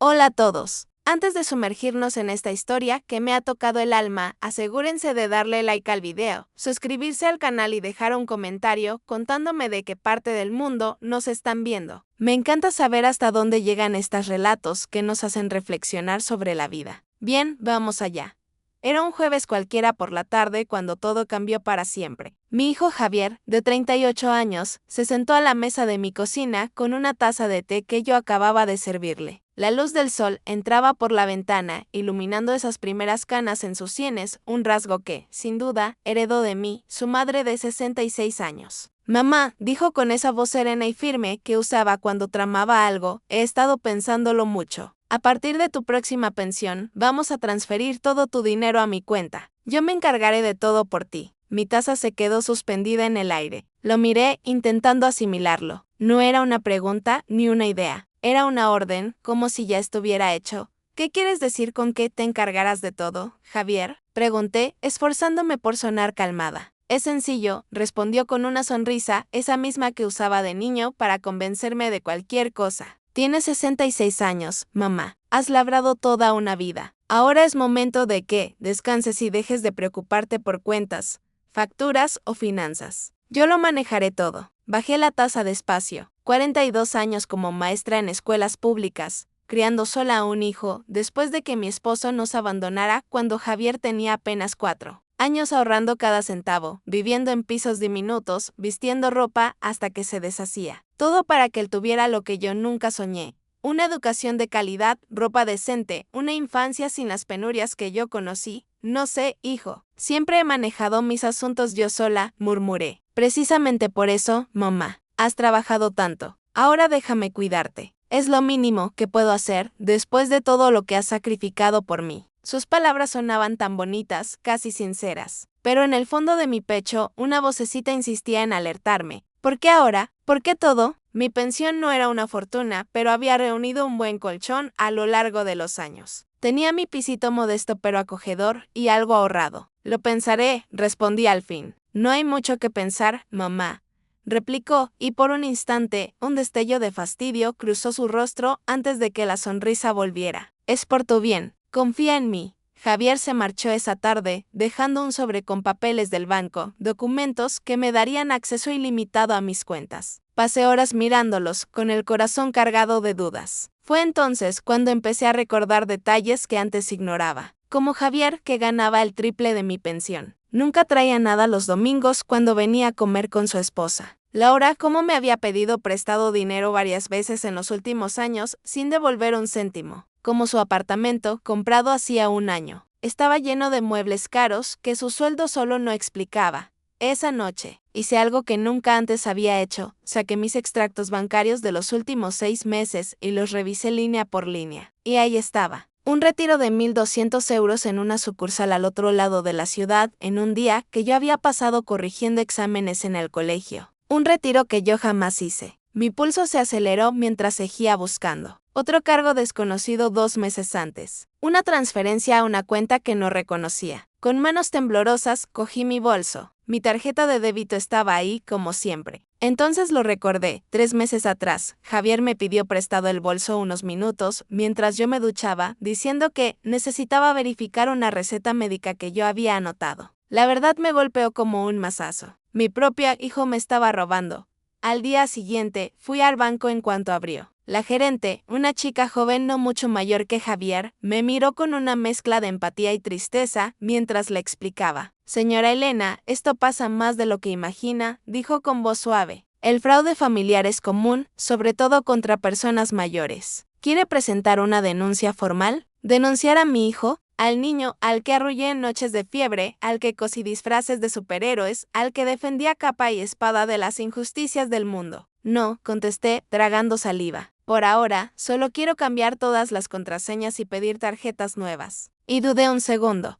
Hola a todos. Antes de sumergirnos en esta historia que me ha tocado el alma, asegúrense de darle like al video, suscribirse al canal y dejar un comentario contándome de qué parte del mundo nos están viendo. Me encanta saber hasta dónde llegan estos relatos que nos hacen reflexionar sobre la vida. Bien, vamos allá. Era un jueves cualquiera por la tarde cuando todo cambió para siempre. Mi hijo Javier, de 38 años, se sentó a la mesa de mi cocina con una taza de té que yo acababa de servirle. La luz del sol entraba por la ventana, iluminando esas primeras canas en sus sienes, un rasgo que, sin duda, heredó de mí, su madre de 66 años. Mamá, dijo con esa voz serena y firme que usaba cuando tramaba algo, he estado pensándolo mucho. A partir de tu próxima pensión, vamos a transferir todo tu dinero a mi cuenta. Yo me encargaré de todo por ti. Mi taza se quedó suspendida en el aire. Lo miré intentando asimilarlo. No era una pregunta ni una idea. Era una orden, como si ya estuviera hecho. ¿Qué quieres decir con que te encargarás de todo, Javier? Pregunté, esforzándome por sonar calmada. Es sencillo, respondió con una sonrisa, esa misma que usaba de niño para convencerme de cualquier cosa. Tienes 66 años, mamá. Has labrado toda una vida. Ahora es momento de que descanses y dejes de preocuparte por cuentas, facturas o finanzas. Yo lo manejaré todo. Bajé la taza despacio. 42 años como maestra en escuelas públicas, criando sola a un hijo, después de que mi esposo nos abandonara cuando Javier tenía apenas 4 años ahorrando cada centavo, viviendo en pisos diminutos, vistiendo ropa hasta que se deshacía. Todo para que él tuviera lo que yo nunca soñé. Una educación de calidad, ropa decente, una infancia sin las penurias que yo conocí. No sé, hijo. Siempre he manejado mis asuntos yo sola, murmuré. Precisamente por eso, mamá, has trabajado tanto. Ahora déjame cuidarte. Es lo mínimo que puedo hacer después de todo lo que has sacrificado por mí. Sus palabras sonaban tan bonitas, casi sinceras. Pero en el fondo de mi pecho, una vocecita insistía en alertarme. ¿Por qué ahora? ¿Por qué todo? Mi pensión no era una fortuna, pero había reunido un buen colchón a lo largo de los años. Tenía mi pisito modesto pero acogedor y algo ahorrado. Lo pensaré, respondí al fin. No hay mucho que pensar, mamá, replicó, y por un instante, un destello de fastidio cruzó su rostro antes de que la sonrisa volviera. Es por tu bien. Confía en mí. Javier se marchó esa tarde, dejando un sobre con papeles del banco, documentos que me darían acceso ilimitado a mis cuentas. Pasé horas mirándolos, con el corazón cargado de dudas. Fue entonces cuando empecé a recordar detalles que antes ignoraba, como Javier, que ganaba el triple de mi pensión. Nunca traía nada los domingos cuando venía a comer con su esposa. Laura, como me había pedido prestado dinero varias veces en los últimos años sin devolver un céntimo. Como su apartamento, comprado hacía un año, estaba lleno de muebles caros que su sueldo solo no explicaba. Esa noche, hice algo que nunca antes había hecho, saqué mis extractos bancarios de los últimos 6 meses y los revisé línea por línea. Y ahí estaba. Un retiro de 1,200 euros en una sucursal al otro lado de la ciudad en un día que yo había pasado corrigiendo exámenes en el colegio. Un retiro que yo jamás hice. Mi pulso se aceleró mientras seguía buscando. Otro cargo desconocido 2 meses antes. Una transferencia a una cuenta que no reconocía. Con manos temblorosas cogí mi bolso. Mi tarjeta de débito estaba ahí, como siempre. Entonces lo recordé. 3 meses atrás, Javier me pidió prestado el bolso unos minutos mientras yo me duchaba, diciendo que necesitaba verificar una receta médica que yo había anotado. La verdad me golpeó como un mazazo. Mi propio hijo me estaba robando. Al día siguiente, fui al banco en cuanto abrió. La gerente, una chica joven no mucho mayor que Javier, me miró con una mezcla de empatía y tristeza mientras le explicaba. Señora Elena, esto pasa más de lo que imagina, dijo con voz suave. El fraude familiar es común, sobre todo contra personas mayores. ¿Quiere presentar una denuncia formal? ¿Denunciar a mi hijo? Al niño al que arrullé en noches de fiebre, al que cosí disfraces de superhéroes, al que defendía capa y espada de las injusticias del mundo. No, contesté, tragando saliva. Por ahora, solo quiero cambiar todas las contraseñas y pedir tarjetas nuevas. Y dudé un segundo.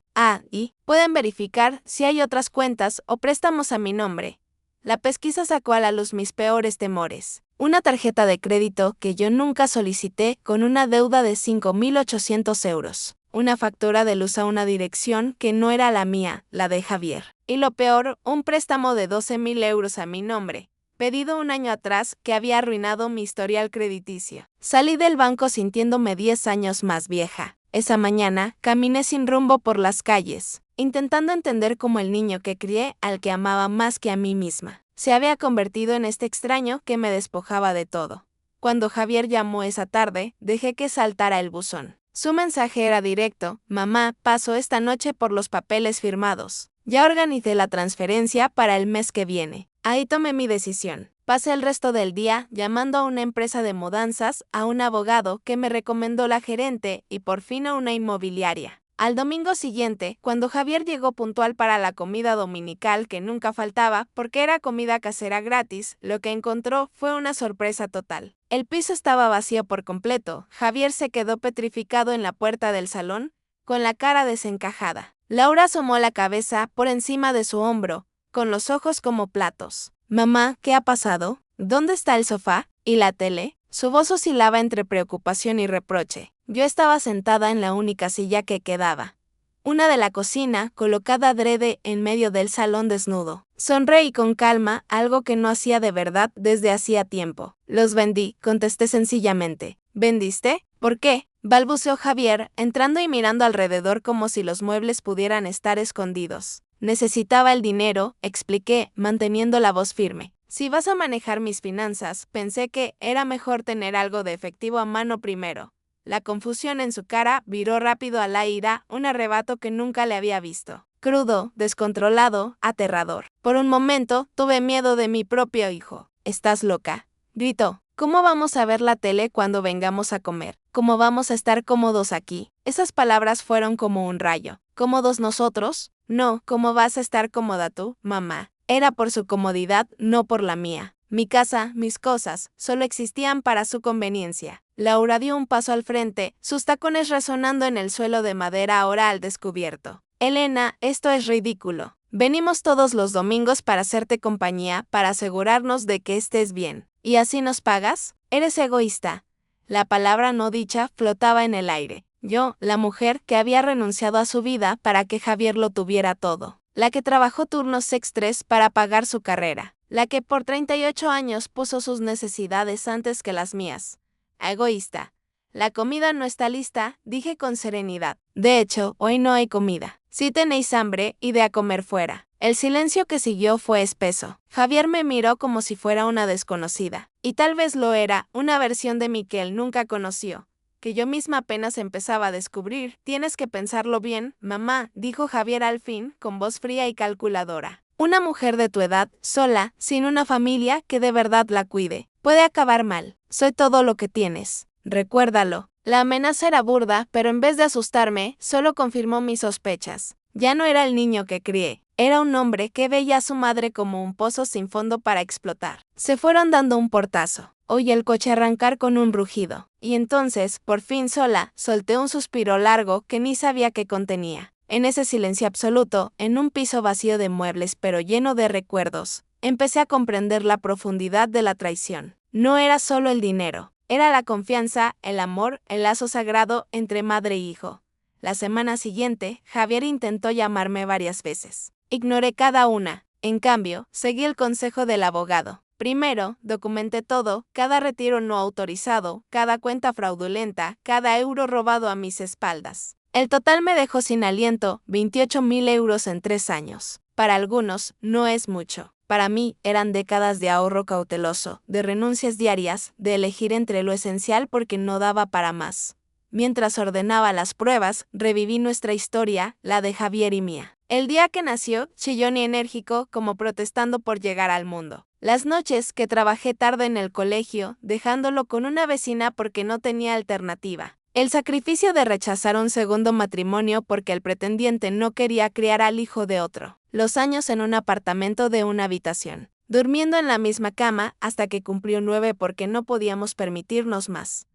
Y pueden verificar si hay otras cuentas o préstamos a mi nombre. La pesquisa sacó a la luz mis peores temores. Una tarjeta de crédito que yo nunca solicité con una deuda de 5.800 euros. Una factura de luz a una dirección que no era la mía, la de Javier. Y lo peor, un préstamo de 12.000 euros a mi nombre. pedido un año atrás que había arruinado mi historial crediticio. Salí del banco sintiéndome 10 años más vieja. Esa mañana, caminé sin rumbo por las calles, intentando entender cómo el niño que crié, al que amaba más que a mí misma, se había convertido en este extraño que me despojaba de todo. Cuando Javier llamó esa tarde, dejé que saltara el buzón. Su mensaje era directo: mamá, paso esta noche por los papeles firmados. Ya organicé la transferencia para el mes que viene. Ahí tomé mi decisión. Pasé el resto del día llamando a una empresa de mudanzas, a un abogado que me recomendó la gerente y por fin a una inmobiliaria. Al domingo siguiente, cuando Javier llegó puntual para la comida dominical que nunca faltaba porque era comida casera gratis, lo que encontró fue una sorpresa total. El piso estaba vacío por completo. Javier se quedó petrificado en la puerta del salón, con la cara desencajada. Laura asomó la cabeza por encima de su hombro, con los ojos como platos. Mamá, ¿qué ha pasado? ¿Dónde está el sofá? ¿Y la tele? Su voz oscilaba entre preocupación y reproche. Yo estaba sentada en la única silla que quedaba, una de la cocina, colocada adrede en medio del salón desnudo. Sonreí con calma, algo que no hacía de verdad desde hacía tiempo. Los vendí, contesté sencillamente. ¿Vendiste? ¿Por qué? Balbuceó Javier, entrando y mirando alrededor como si los muebles pudieran estar escondidos. Necesitaba el dinero, expliqué, manteniendo la voz firme. Si vas a manejar mis finanzas, pensé que era mejor tener algo de efectivo a mano primero. La confusión en su cara viró rápido a la ira, un arrebato que nunca le había visto. Crudo, descontrolado, aterrador. Por un momento, tuve miedo de mi propio hijo. ¿Estás loca?, gritó. ¿Cómo vamos a ver la tele cuando vengamos a comer? ¿Cómo vamos a estar cómodos aquí? Esas palabras fueron como un rayo. ¿Cómodos nosotros? No, ¿cómo vas a estar cómoda tú, mamá? Era por su comodidad, no por la mía. Mi casa, mis cosas, solo existían para su conveniencia. Laura dio un paso al frente, sus tacones resonando en el suelo de madera ahora al descubierto. Elena, esto es ridículo. Venimos todos los domingos para hacerte compañía, para asegurarnos de que estés bien. ¿Y así nos pagas? Eres egoísta. La palabra no dicha flotaba en el aire. Yo, la mujer que había renunciado a su vida para que Javier lo tuviera todo. La que trabajó turnos extras para pagar su carrera. La que por 38 años puso sus necesidades antes que las mías. Egoísta. La comida no está lista, dije con serenidad. De hecho, hoy no hay comida. Si tenéis hambre, id a comer fuera. El silencio que siguió fue espeso. Javier me miró como si fuera una desconocida. Y tal vez lo era, una versión de mí que él nunca conoció, que yo misma apenas empezaba a descubrir. Tienes que pensarlo bien, mamá, dijo Javier al fin, con voz fría y calculadora. Una mujer de tu edad, sola, sin una familia que de verdad la cuide, puede acabar mal. Soy todo lo que tienes. Recuérdalo. La amenaza era burda, pero en vez de asustarme, solo confirmó mis sospechas. Ya no era el niño que crié. Era un hombre que veía a su madre como un pozo sin fondo para explotar. Se fueron dando un portazo. Oí el coche arrancar con un rugido. Y entonces, por fin sola, solté un suspiro largo que ni sabía qué contenía. En ese silencio absoluto, en un piso vacío de muebles pero lleno de recuerdos, empecé a comprender la profundidad de la traición. No era solo el dinero. Era la confianza, el amor, el lazo sagrado entre madre e hijo. La semana siguiente, Javier intentó llamarme varias veces. Ignoré cada una. En cambio, seguí el consejo del abogado. Primero, documenté todo, cada retiro no autorizado, cada cuenta fraudulenta, cada euro robado a mis espaldas. El total me dejó sin aliento, 28.000 euros en 3 años. Para algunos, no es mucho. Para mí, eran décadas de ahorro cauteloso, de renuncias diarias, de elegir entre lo esencial porque no daba para más. Mientras ordenaba las pruebas, reviví nuestra historia, la de Javier y mía. El día que nació, chillón y enérgico, como protestando por llegar al mundo. Las noches que trabajé tarde en el colegio, dejándolo con una vecina porque no tenía alternativa. El sacrificio de rechazar un segundo matrimonio porque el pretendiente no quería criar al hijo de otro. Los años en un apartamento de una habitación, durmiendo en la misma cama hasta que cumplió 9 porque no podíamos permitirnos más.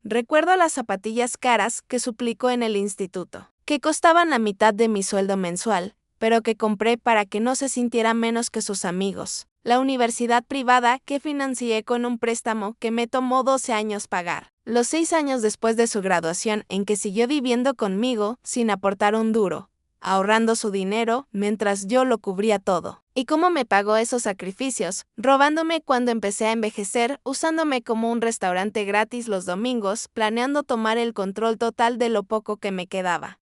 Recuerdo las zapatillas caras que suplicó en el instituto, que costaban la mitad de mi sueldo mensual, pero que compré para que no se sintiera menos que sus amigos. La universidad privada que financié con un préstamo que me tomó 12 años pagar. Los 6 años después de su graduación en que siguió viviendo conmigo sin aportar un duro, ahorrando su dinero mientras yo lo cubría todo. ¿Y cómo me pagó esos sacrificios? Robándome cuando empecé a envejecer, usándome como un restaurante gratis los domingos, planeando tomar el control total de lo poco que me quedaba.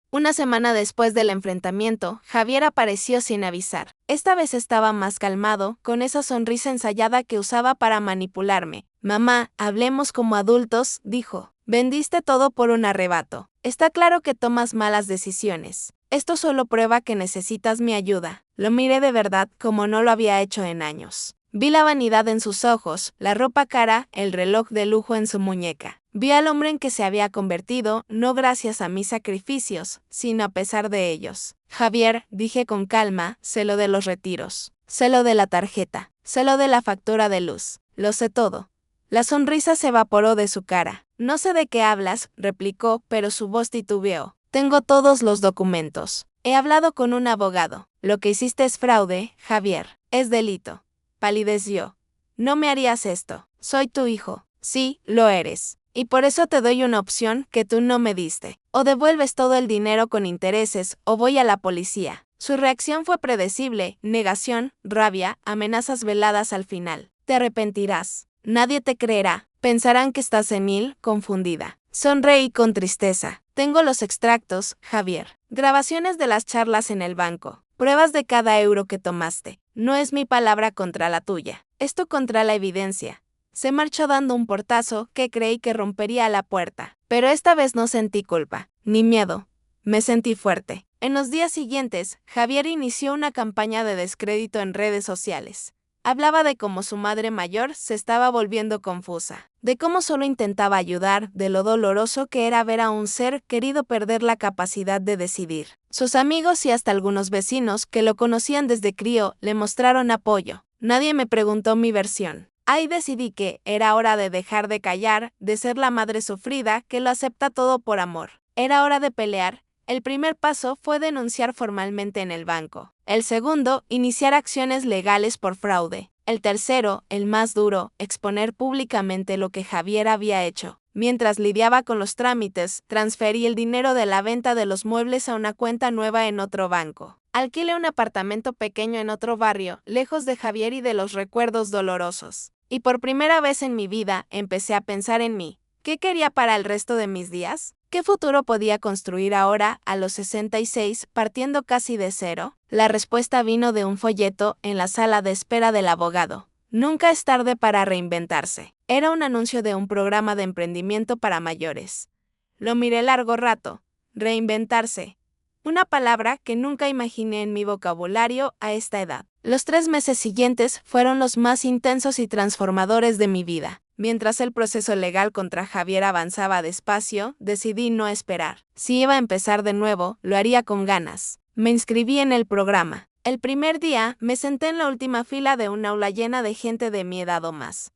Una semana después del enfrentamiento, Javier apareció sin avisar. Esta vez estaba más calmado, con esa sonrisa ensayada que usaba para manipularme. Mamá, hablemos como adultos, dijo. Vendiste todo por un arrebato. Está claro que tomas malas decisiones. Esto solo prueba que necesitas mi ayuda. Lo miré de verdad como no lo había hecho en años. Vi la vanidad en sus ojos, la ropa cara, el reloj de lujo en su muñeca. Vi al hombre en que se había convertido, no gracias a mis sacrificios, sino a pesar de ellos. Javier, dije con calma, sé lo de los retiros, sé lo de la tarjeta, sé lo de la factura de luz, lo sé todo. La sonrisa se evaporó de su cara. No sé de qué hablas, replicó, pero su voz titubeó. Tengo todos los documentos. He hablado con un abogado. Lo que hiciste es fraude, Javier. Es delito. Palideció. No me harías esto. Soy tu hijo. Sí, lo eres. Y por eso te doy una opción que tú no me diste. O devuelves todo el dinero con intereses, o voy a la policía. Su reacción fue predecible: negación, rabia, amenazas veladas al final. Te arrepentirás. Nadie te creerá. Pensarán que estás senil, confundida. Sonreí con tristeza. Tengo los extractos, Javier. Grabaciones de las charlas en el banco. Pruebas de cada euro que tomaste. No es mi palabra contra la tuya. Esto contra la evidencia. Se marchó dando un portazo que creí que rompería la puerta. Pero esta vez no sentí culpa, ni miedo. Me sentí fuerte. En los días siguientes, Javier inició una campaña de descrédito en redes sociales. Hablaba de cómo su madre mayor se estaba volviendo confusa, de cómo solo intentaba ayudar, de lo doloroso que era ver a un ser querido perder la capacidad de decidir. Sus amigos y hasta algunos vecinos que lo conocían desde crío le mostraron apoyo. Nadie me preguntó mi versión. Ahí decidí que era hora de dejar de callar, de ser la madre sufrida que lo acepta todo por amor. Era hora de pelear. El primer paso fue denunciar formalmente en el banco. El segundo, iniciar acciones legales por fraude. El tercero, el más duro, exponer públicamente lo que Javier había hecho. Mientras lidiaba con los trámites, transferí el dinero de la venta de los muebles a una cuenta nueva en otro banco. Alquilé un apartamento pequeño en otro barrio, lejos de Javier y de los recuerdos dolorosos. Y por primera vez en mi vida, empecé a pensar en mí. ¿Qué quería para el resto de mis días? ¿Qué futuro podía construir ahora, a los 66, partiendo casi de cero? La respuesta vino de un folleto en la sala de espera del abogado. Nunca es tarde para reinventarse. Era un anuncio de un programa de emprendimiento para mayores. Lo miré largo rato. Reinventarse. Una palabra que nunca imaginé en mi vocabulario a esta edad. Los 3 meses siguientes fueron los más intensos y transformadores de mi vida. Mientras el proceso legal contra Javier avanzaba despacio, decidí no esperar. Si iba a empezar de nuevo, lo haría con ganas. Me inscribí en el programa. El primer día, me senté en la última fila de un aula llena de gente de mi edad o más.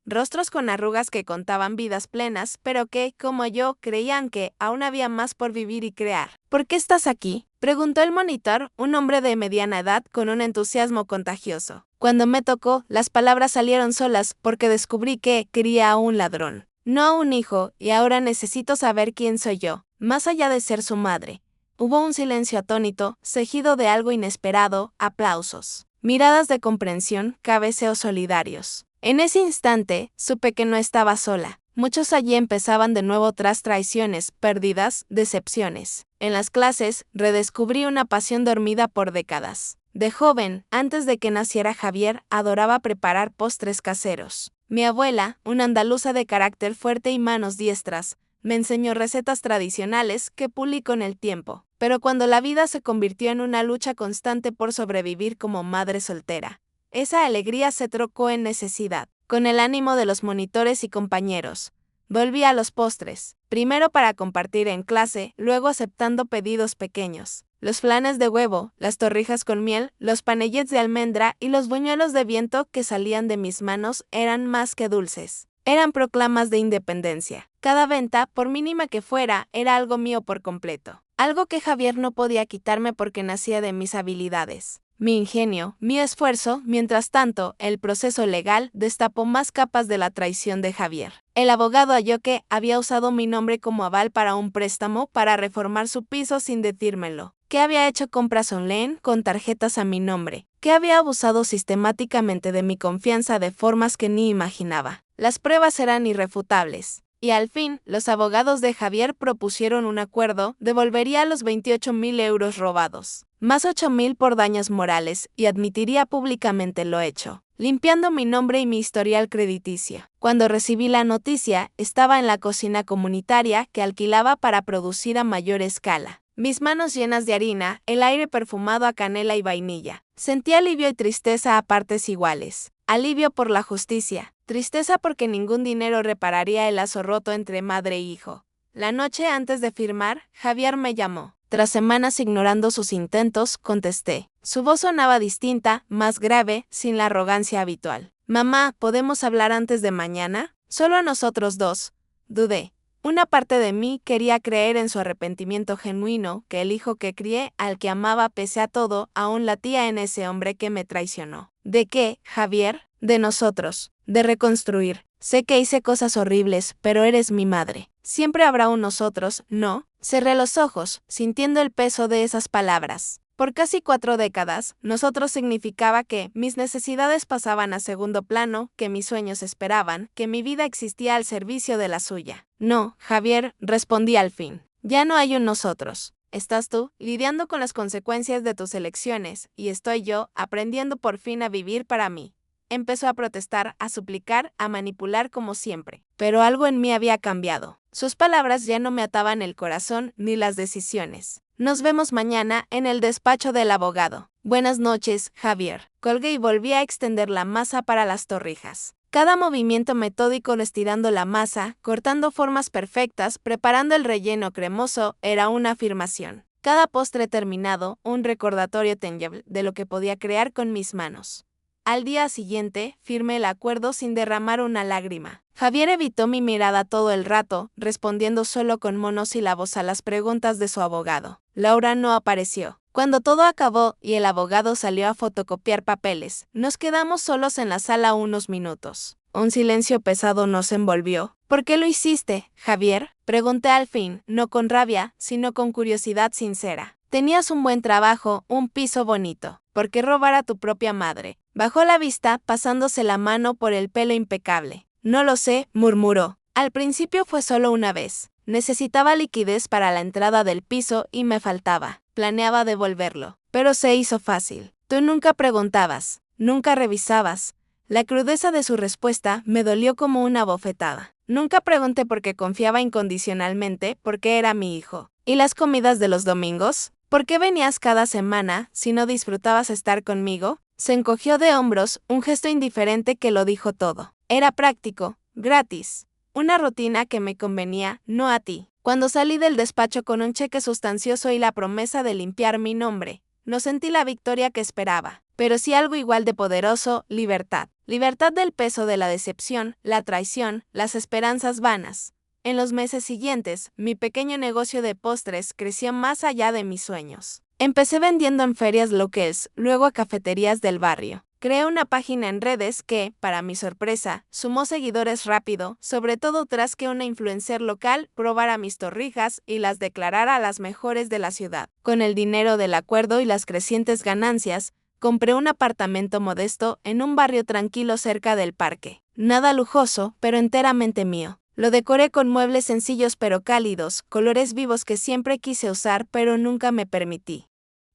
Rostros con arrugas que contaban vidas plenas, pero que, como yo, creían que aún había más por vivir y crear. ¿Por qué estás aquí?, preguntó el monitor, un hombre de mediana edad con un entusiasmo contagioso. Cuando me tocó, las palabras salieron solas porque descubrí que quería a un ladrón, no a un hijo, y ahora necesito saber quién soy yo, más allá de ser su madre. Hubo un silencio atónito, seguido de algo inesperado, aplausos, miradas de comprensión, cabeceos solidarios. En ese instante, supe que no estaba sola. Muchos allí empezaban de nuevo tras traiciones, pérdidas, decepciones. En las clases, redescubrí una pasión dormida por décadas. De joven, antes de que naciera Javier, adoraba preparar postres caseros. Mi abuela, una andaluza de carácter fuerte y manos diestras, me enseñó recetas tradicionales que pulí con el tiempo. Pero cuando la vida se convirtió en una lucha constante por sobrevivir como madre soltera, esa alegría se trocó en necesidad. Con el ánimo de los monitores y compañeros, volví a los postres, primero para compartir en clase, luego aceptando pedidos pequeños. Los flanes de huevo, las torrijas con miel, los panellets de almendra y los buñuelos de viento que salían de mis manos eran más que dulces. Eran proclamas de independencia. Cada venta, por mínima que fuera, era algo mío por completo. Algo que Javier no podía quitarme porque nacía de mis habilidades. Mi ingenio, mi esfuerzo, mientras tanto, el proceso legal destapó más capas de la traición de Javier. El abogado halló que había usado mi nombre como aval para un préstamo para reformar su piso sin decírmelo. que había hecho compras online con tarjetas a mi nombre, que había abusado sistemáticamente de mi confianza de formas que ni imaginaba. Las pruebas eran irrefutables. Y al fin, los abogados de Javier propusieron un acuerdo, devolvería los 28.000 euros robados, más 8.000 por daños morales, y admitiría públicamente lo hecho, limpiando mi nombre y mi historial crediticio. Cuando recibí la noticia, estaba en la cocina comunitaria que alquilaba para producir a mayor escala. Mis manos llenas de harina, el aire perfumado a canela y vainilla. Sentí alivio y tristeza a partes iguales. Alivio por la justicia, tristeza porque ningún dinero repararía el lazo roto entre madre e hijo. La noche antes de firmar, Javier me llamó. Tras semanas ignorando sus intentos, contesté. Su voz sonaba distinta, más grave, sin la arrogancia habitual. Mamá, ¿podemos hablar antes de mañana? Solo a nosotros dos. Dudé. Una parte de mí quería creer en su arrepentimiento genuino, que el hijo que crié, al que amaba pese a todo, aún latía en ese hombre que me traicionó. ¿De qué, Javier? De nosotros. De reconstruir. Sé que hice cosas horribles, pero eres mi madre. Siempre habrá un nosotros, ¿no? Cerré los ojos, sintiendo el peso de esas palabras. Por casi 4 décadas, nosotros significaba que mis necesidades pasaban a segundo plano, que mis sueños esperaban, que mi vida existía al servicio de la suya. No, Javier, respondí al fin. Ya no hay un nosotros. Estás tú, lidiando con las consecuencias de tus elecciones, y estoy yo, aprendiendo por fin a vivir para mí. Empezó a protestar, a suplicar, a manipular como siempre. Pero algo en mí había cambiado. Sus palabras ya no me ataban el corazón ni las decisiones. Nos vemos mañana en el despacho del abogado. Buenas noches, Javier. Colgué y volví a extender la masa para las torrijas. Cada movimiento metódico estirando la masa, cortando formas perfectas, preparando el relleno cremoso, era una afirmación. Cada postre terminado, un recordatorio tangible de lo que podía crear con mis manos. Al día siguiente, firmé el acuerdo sin derramar una lágrima. Javier evitó mi mirada todo el rato, respondiendo solo con monosílabos a las preguntas de su abogado. Laura no apareció. Cuando todo acabó y el abogado salió a fotocopiar papeles, nos quedamos solos en la sala unos minutos. Un silencio pesado nos envolvió. ¿Por qué lo hiciste, Javier? Pregunté al fin, no con rabia, sino con curiosidad sincera. Tenías un buen trabajo, un piso bonito. ¿Por qué robar a tu propia madre? Bajó la vista, pasándose la mano por el pelo impecable. No lo sé, murmuró. Al principio fue solo una vez. Necesitaba liquidez para la entrada del piso y me faltaba. Planeaba devolverlo. Pero se hizo fácil. Tú nunca preguntabas, nunca revisabas. La crudeza de su respuesta me dolió como una bofetada. Nunca pregunté porque confiaba incondicionalmente, porque era mi hijo. ¿Y las comidas de los domingos? ¿Por qué venías cada semana, si no disfrutabas estar conmigo? Se encogió de hombros, un gesto indiferente que lo dijo todo. Era práctico, gratis. Una rutina que me convenía, no a ti. Cuando salí del despacho con un cheque sustancioso y la promesa de limpiar mi nombre, no sentí la victoria que esperaba, pero sí algo igual de poderoso, libertad. Libertad del peso de la decepción, la traición, las esperanzas vanas. En los meses siguientes, mi pequeño negocio de postres creció más allá de mis sueños. Empecé vendiendo en ferias locales, luego a cafeterías del barrio. Creé una página en redes que, para mi sorpresa, sumó seguidores rápido, sobre todo tras que una influencer local probara mis torrijas y las declarara las mejores de la ciudad. Con el dinero del acuerdo y las crecientes ganancias, compré un apartamento modesto en un barrio tranquilo cerca del parque. Nada lujoso, pero enteramente mío. Lo decoré con muebles sencillos pero cálidos, colores vivos que siempre quise usar pero nunca me permití.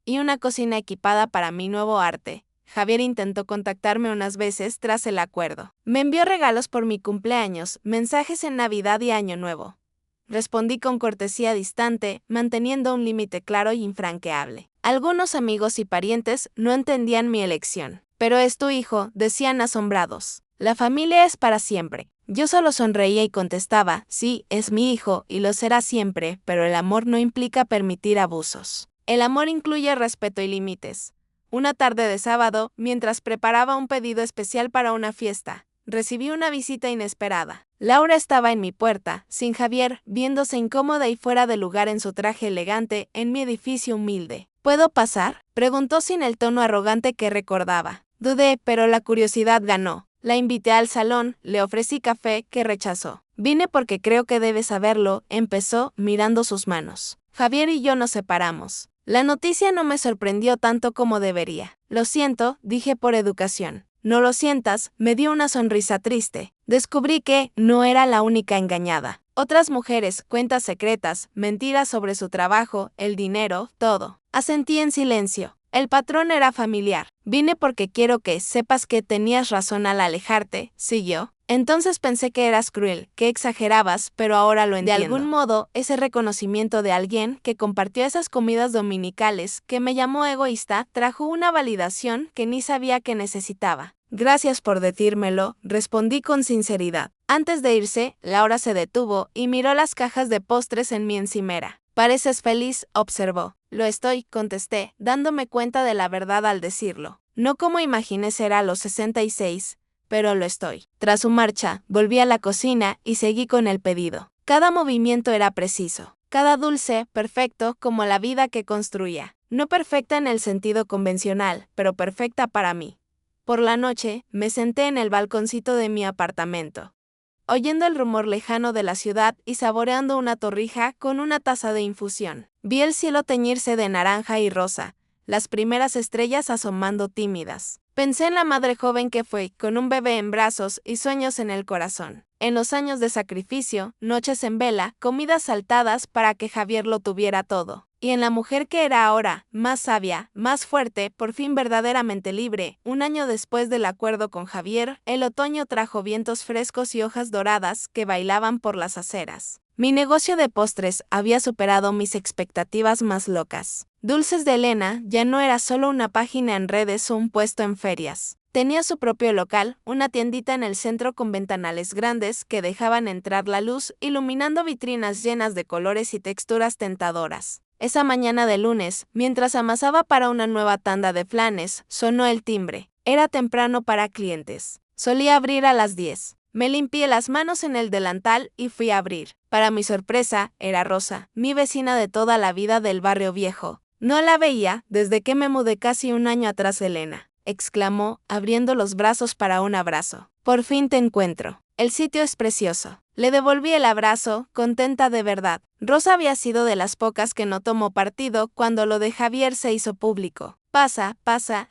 Y una cocina equipada para mi nuevo arte. Javier intentó contactarme unas veces tras el acuerdo. Me envió regalos por mi cumpleaños, mensajes en Navidad y Año Nuevo. Respondí con cortesía distante, manteniendo un límite claro y infranqueable. Algunos amigos y parientes no entendían mi elección. Pero es tu hijo, decían asombrados. La familia es para siempre. Yo solo sonreía y contestaba, sí, es mi hijo y lo será siempre, pero el amor no implica permitir abusos. El amor incluye respeto y límites. Una tarde de sábado, mientras preparaba un pedido especial para una fiesta, recibí una visita inesperada. Laura estaba en mi puerta, sin Javier, viéndose incómoda y fuera de lugar en su traje elegante en mi edificio humilde. ¿Puedo pasar?, preguntó sin el tono arrogante que recordaba. Dudé, pero la curiosidad ganó. La invité al salón, le ofrecí café, que rechazó. Vine porque creo que debes saberlo, empezó, mirando sus manos. Javier y yo nos separamos. La noticia no me sorprendió tanto como debería. Lo siento, dije por educación. No lo sientas, me dio una sonrisa triste. Descubrí que no era la única engañada. Otras mujeres, cuentas secretas, mentiras sobre su trabajo, el dinero, todo. Asentí en silencio. El patrón era familiar. Vine porque quiero que sepas que tenías razón al alejarte, siguió. Entonces pensé que eras cruel, que exagerabas, pero ahora lo entiendo. De algún modo, ese reconocimiento de alguien que compartió esas comidas dominicales, que me llamó egoísta, trajo una validación que ni sabía que necesitaba. Gracias por decírmelo, respondí con sinceridad. Antes de irse, Laura se detuvo y miró las cajas de postres en mi encimera. Pareces feliz, observó. Lo estoy, contesté, dándome cuenta de la verdad al decirlo. No como imaginé ser a los 66, pero lo estoy. Tras su marcha, volví a la cocina y seguí con el pedido. Cada movimiento era preciso, cada dulce, perfecto como la vida que construía. No perfecta en el sentido convencional, pero perfecta para mí. Por la noche, me senté en el balconcito de mi apartamento, oyendo el rumor lejano de la ciudad y saboreando una torrija con una taza de infusión. Vi el cielo teñirse de naranja y rosa, las primeras estrellas asomando tímidas. Pensé en la madre joven que fue, con un bebé en brazos y sueños en el corazón. En los años de sacrificio, noches en vela, comidas saltadas para que Javier lo tuviera todo. Y en la mujer que era ahora, más sabia, más fuerte, por fin verdaderamente libre. Un año después del acuerdo con Javier, el otoño trajo vientos frescos y hojas doradas que bailaban por las aceras. Mi negocio de postres había superado mis expectativas más locas. Dulces de Elena ya no era solo una página en redes o un puesto en ferias. Tenía su propio local, una tiendita en el centro con ventanales grandes que dejaban entrar la luz, iluminando vitrinas llenas de colores y texturas tentadoras. Esa mañana de lunes, mientras amasaba para una nueva tanda de flanes, sonó el timbre. Era temprano para clientes. Solía abrir a las 10. Me limpié las manos en el delantal y fui a abrir. Para mi sorpresa, era Rosa, mi vecina de toda la vida del barrio viejo. No la veía desde que me mudé casi un año atrás, Elena, exclamó, abriendo los brazos para un abrazo. Por fin te encuentro. El sitio es precioso. Le devolví el abrazo, contenta de verdad. Rosa había sido de las pocas que no tomó partido cuando lo de Javier se hizo público. Pasa,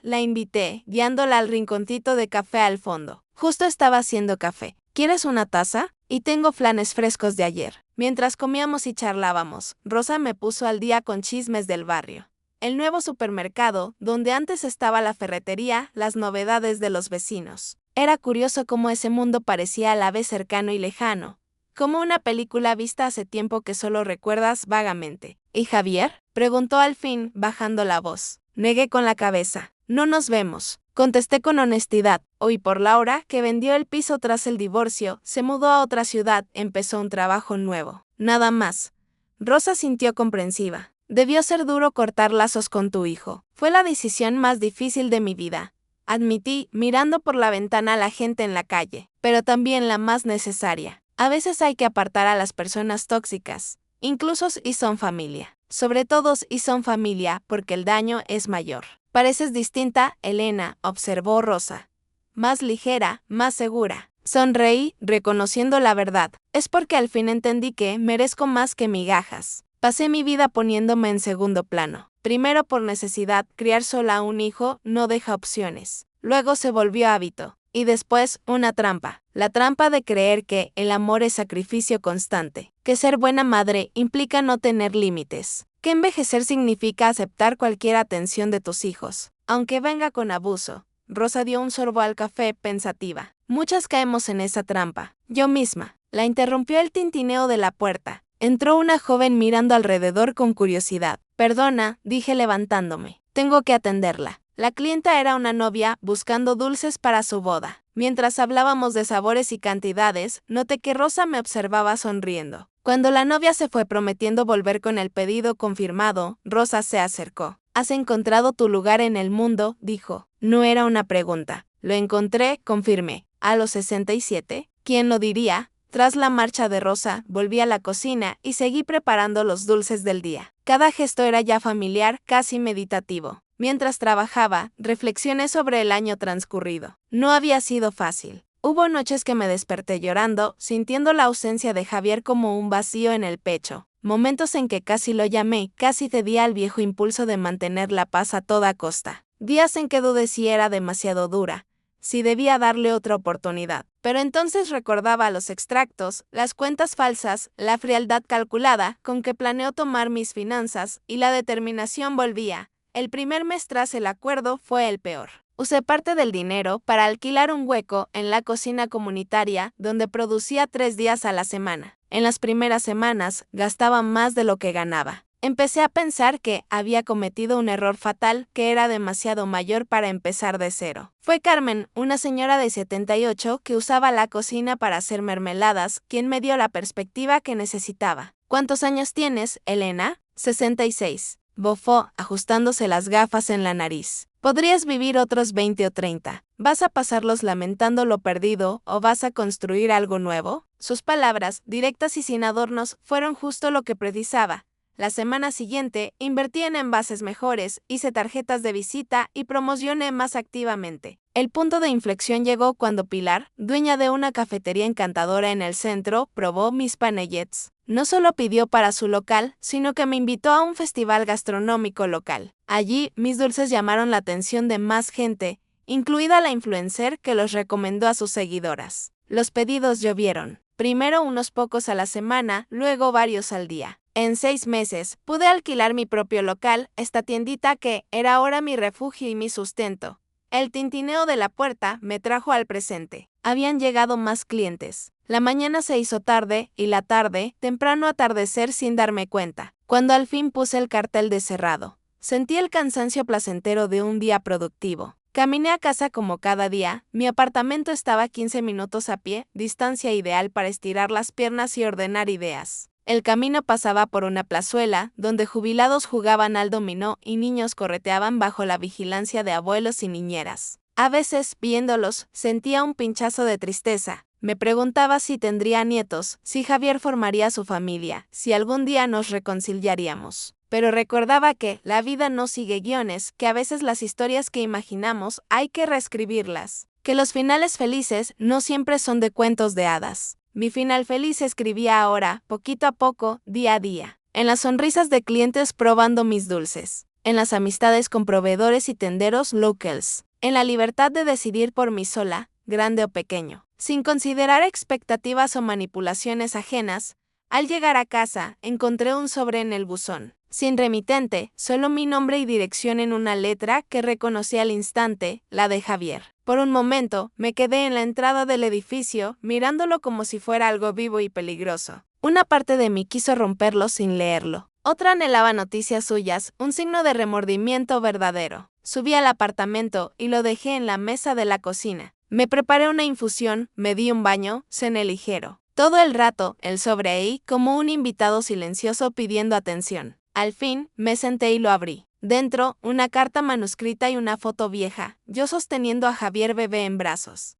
la invité, guiándola al rinconcito de café al fondo. Justo estaba haciendo café. ¿Quieres una taza? Y tengo flanes frescos de ayer. Mientras comíamos y charlábamos, Rosa me puso al día con chismes del barrio. El nuevo supermercado, donde antes estaba la ferretería, las novedades de los vecinos. Era curioso cómo ese mundo parecía a la vez cercano y lejano, como una película vista hace tiempo que solo recuerdas vagamente. ¿Y Javier?, preguntó al fin, bajando la voz. Negué con la cabeza. No nos vemos, contesté con honestidad. Hoy por Laura, que vendió el piso tras el divorcio, se mudó a otra ciudad, empezó un trabajo nuevo. Nada más. Rosa sintió comprensiva. Debió ser duro cortar lazos con tu hijo. Fue la decisión más difícil de mi vida, admití, mirando por la ventana a la gente en la calle, pero también la más necesaria. A veces hay que apartar a las personas tóxicas, incluso si son familia. Sobre todo si son familia, porque el daño es mayor. Pareces distinta, Elena, observó Rosa. Más ligera, más segura. Sonreí, reconociendo la verdad. Es porque al fin entendí que merezco más que migajas. Pasé mi vida poniéndome en segundo plano. Primero por necesidad, criar sola a un hijo no deja opciones. Luego se volvió hábito. Y después, una trampa. La trampa de creer que el amor es sacrificio constante. Que ser buena madre implica no tener límites. Que envejecer significa aceptar cualquier atención de tus hijos, aunque venga con abuso. Rosa dio un sorbo al café, pensativa. Muchas caemos en esa trampa. Yo misma. La interrumpió el tintineo de la puerta. Entró una joven mirando alrededor con curiosidad. Perdona, dije levantándome. Tengo que atenderla. La clienta era una novia buscando dulces para su boda. Mientras hablábamos de sabores y cantidades, noté que Rosa me observaba sonriendo. Cuando la novia se fue prometiendo volver con el pedido confirmado, Rosa se acercó. ¿Has encontrado tu lugar en el mundo?, dijo. No era una pregunta. Lo encontré, confirmé. ¿A los 67? ¿Quién lo diría? Tras la marcha de Rosa, volví a la cocina y seguí preparando los dulces del día. Cada gesto era ya familiar, casi meditativo. Mientras trabajaba, reflexioné sobre el año transcurrido. No había sido fácil. Hubo noches que me desperté llorando, sintiendo la ausencia de Javier como un vacío en el pecho. Momentos en que casi lo llamé, casi cedía al viejo impulso de mantener la paz a toda costa. Días en que dudé si era demasiado dura, si debía darle otra oportunidad. Pero entonces recordaba los extractos, las cuentas falsas, la frialdad calculada con que planeó tomar mis finanzas, y la determinación volvía. El primer mes tras el acuerdo fue el peor. Usé parte del dinero para alquilar un hueco en la cocina comunitaria donde producía 3 días a la semana. En las primeras semanas gastaba más de lo que ganaba. Empecé a pensar que había cometido un error fatal que era demasiado mayor para empezar de cero. Fue Carmen, una señora de 78 que usaba la cocina para hacer mermeladas, quien me dio la perspectiva que necesitaba. ¿Cuántos años tienes, Elena? 66. Bofó, ajustándose las gafas en la nariz. Podrías vivir otros 20 o 30. ¿Vas a pasarlos lamentando lo perdido o vas a construir algo nuevo? Sus palabras, directas y sin adornos, fueron justo lo que precisaba. La semana siguiente, invertí en envases mejores, hice tarjetas de visita y promocioné más activamente. El punto de inflexión llegó cuando Pilar, dueña de una cafetería encantadora en el centro, probó mis panellets. No solo pidió para su local, sino que me invitó a un festival gastronómico local. Allí, mis dulces llamaron la atención de más gente, incluida la influencer que los recomendó a sus seguidoras. Los pedidos llovieron. Primero unos pocos a la semana, luego varios al día. En 6 meses, pude alquilar mi propio local, esta tiendita que era ahora mi refugio y mi sustento. El tintineo de la puerta me trajo al presente. Habían llegado más clientes. La mañana se hizo tarde y la tarde, temprano atardecer sin darme cuenta. Cuando al fin puse el cartel de cerrado, sentí el cansancio placentero de un día productivo. Caminé a casa como cada día, mi apartamento estaba a 15 minutos a pie, distancia ideal para estirar las piernas y ordenar ideas. El camino pasaba por una plazuela, donde jubilados jugaban al dominó y niños correteaban bajo la vigilancia de abuelos y niñeras. A veces, viéndolos, sentía un pinchazo de tristeza. Me preguntaba si tendría nietos, si Javier formaría su familia, si algún día nos reconciliaríamos. Pero recordaba que la vida no sigue guiones, que a veces las historias que imaginamos hay que reescribirlas, que los finales felices no siempre son de cuentos de hadas. Mi final feliz se escribía ahora, poquito a poco, día a día, en las sonrisas de clientes probando mis dulces, en las amistades con proveedores y tenderos locals, en la libertad de decidir por mí sola, grande o pequeño, sin considerar expectativas o manipulaciones ajenas. Al llegar a casa, encontré un sobre en el buzón, sin remitente, solo mi nombre y dirección en una letra que reconocí al instante, la de Javier. Por un momento, me quedé en la entrada del edificio, mirándolo como si fuera algo vivo y peligroso. Una parte de mí quiso romperlo sin leerlo. Otra anhelaba noticias suyas, un signo de remordimiento verdadero. Subí al apartamento y lo dejé en la mesa de la cocina. Me preparé una infusión, me di un baño, cené ligero. Todo el rato, el sobre ahí, como un invitado silencioso pidiendo atención. Al fin, me senté y lo abrí. Dentro, una carta manuscrita y una foto vieja, yo sosteniendo a Javier bebé en brazos.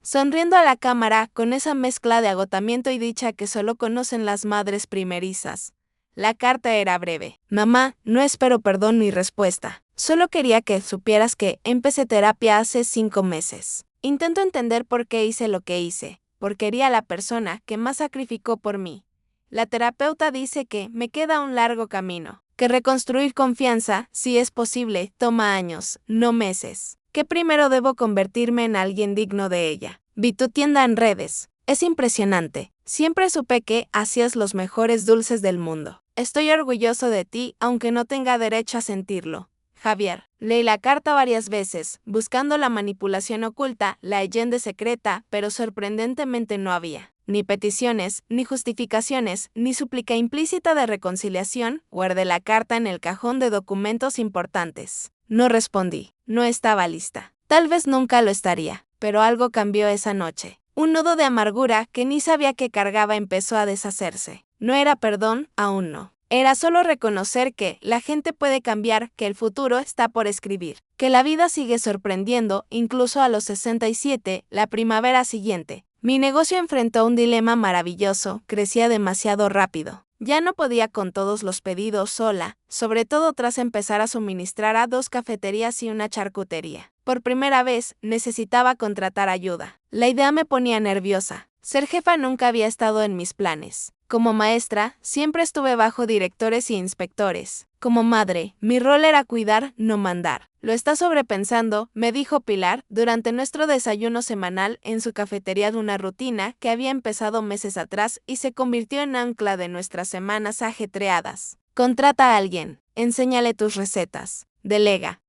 Sonriendo a la cámara, con esa mezcla de agotamiento y dicha que solo conocen las madres primerizas. La carta era breve. Mamá, no espero perdón ni respuesta. Solo quería que supieras que empecé terapia hace 5 meses. Intento entender por qué hice lo que hice, porque quería a la persona que más sacrificó por mí. La terapeuta dice que me queda un largo camino, que reconstruir confianza, si es posible, toma años, no meses, que primero debo convertirme en alguien digno de ella. Vi tu tienda en redes. Es impresionante. Siempre supe que hacías los mejores dulces del mundo. Estoy orgulloso de ti, aunque no tenga derecho a sentirlo. Javier. Leí la carta varias veces, buscando la manipulación oculta, la leyenda secreta, pero sorprendentemente no había. Ni peticiones, ni justificaciones, ni súplica implícita de reconciliación. Guardé la carta en el cajón de documentos importantes. No respondí. No estaba lista. Tal vez nunca lo estaría, pero algo cambió esa noche. Un nudo de amargura que ni sabía que cargaba empezó a deshacerse. No era perdón, aún no. Era solo reconocer que la gente puede cambiar, que el futuro está por escribir, que la vida sigue sorprendiendo, incluso a los 67, la primavera siguiente. Mi negocio enfrentó un dilema maravilloso, crecía demasiado rápido. Ya no podía con todos los pedidos sola, sobre todo tras empezar a suministrar a 2 cafeterías y una charcutería. Por primera vez, necesitaba contratar ayuda. La idea me ponía nerviosa. Ser jefa nunca había estado en mis planes. Como maestra, siempre estuve bajo directores y inspectores. Como madre, mi rol era cuidar, no mandar. Lo estás sobrepensando, me dijo Pilar, durante nuestro desayuno semanal en su cafetería, de una rutina que había empezado meses atrás y se convirtió en ancla de nuestras semanas ajetreadas. Contrata a alguien, enséñale tus recetas, delega.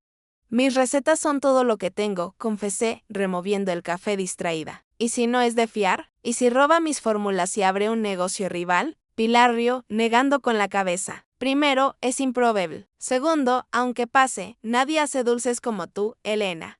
Mis recetas son todo lo que tengo, confesé, removiendo el café distraída. ¿Y si no es de fiar? ¿Y si roba mis fórmulas y abre un negocio rival? Pilar rió, negando con la cabeza. Primero, es improbable. Segundo, aunque pase, nadie hace dulces como tú, Elena.